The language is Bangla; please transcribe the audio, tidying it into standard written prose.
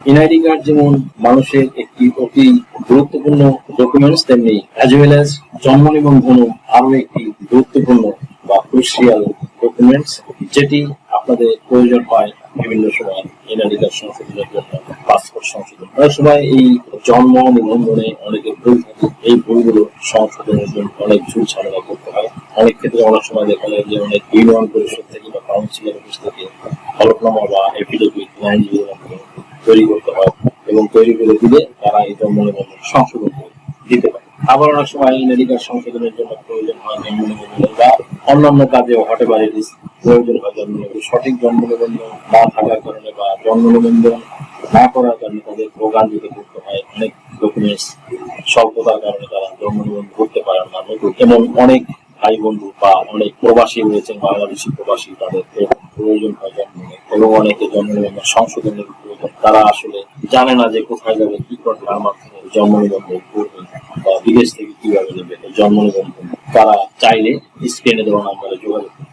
এনআইডি কার্ড যেমন মানুষের একটি অতি গুরুত্বপূর্ণ ডকুমেন্টস, তেমনি অ্যাজ ওয়েল অ্যাজ জন্ম নিবন্ধনও আরো একটি গুরুত্বপূর্ণ বা ক্রুশিয়াল ডকুমেন্টস, যেটি আপনাদের প্রয়োজন হয় বিভিন্ন সময় এনআইডি কার্ড সংশোধনের জন্য, পাসপোর্ট সংশোধন। অনেক সময় এই জন্ম নিবন্ধনে অনেকের ভুল থাকে, এই ভুলগুলো সংশোধনের জন্য অনেক ঝুল ঝামেলা করতে হয়। অনেক ক্ষেত্রে অনেক সময় দেখা যায় যে অনেক ইউনিয়ন পরিষদ থেকে বা কাউন্সিলের অফিস থেকে হলফনামা বা এফিডেভিট আইনজীবীর মাধ্যমে তৈরি করতে হয় এবং তৈরি করে দিলে তারা এই জন্ম নিবন্ধন সংশোধন করে দিতে পারে। আবার অনেক সময় এনআইডি কার্ড সংশোধনের জন্য প্রয়োজন হয় জন্ম নিবন্ধন বা অন্যান্য কাজে হতে পারে প্রয়োজন হয় জন্ম নিবন্ধন। সঠিক জন্ম নিবন্ধন না থাকার কারণে বা জন্ম নিবন্ধন না করার কারণে তাদের ভোগান্তিতে করতে হয়। অনেক ডকুমেন্টস স্বল্পতার কারণে তারা জন্ম নিবন্ধন করতে পারেন না। যেমন অনেক ভাই বন্ধু বা অনেক প্রবাসী রয়েছেন, বাংলাদেশি প্রবাসী, তাদের প্রয়োজন হয় জন্ম নিবন্ধন এবং অনেকে জন্ম নিবন্ধন সংশোধনের প্রয়োজন। তারা আসলে জানে না যে কোথায় যাবে, কি করবে, কার মাধ্যমে জন্ম নিবন্ধন করবে বা বিদেশ থেকে কিভাবে নেবে জন্ম নিবন্ধন। তারা চাইলে স্ক্রিনে দেওয়া নাম্বারে যোগাযোগ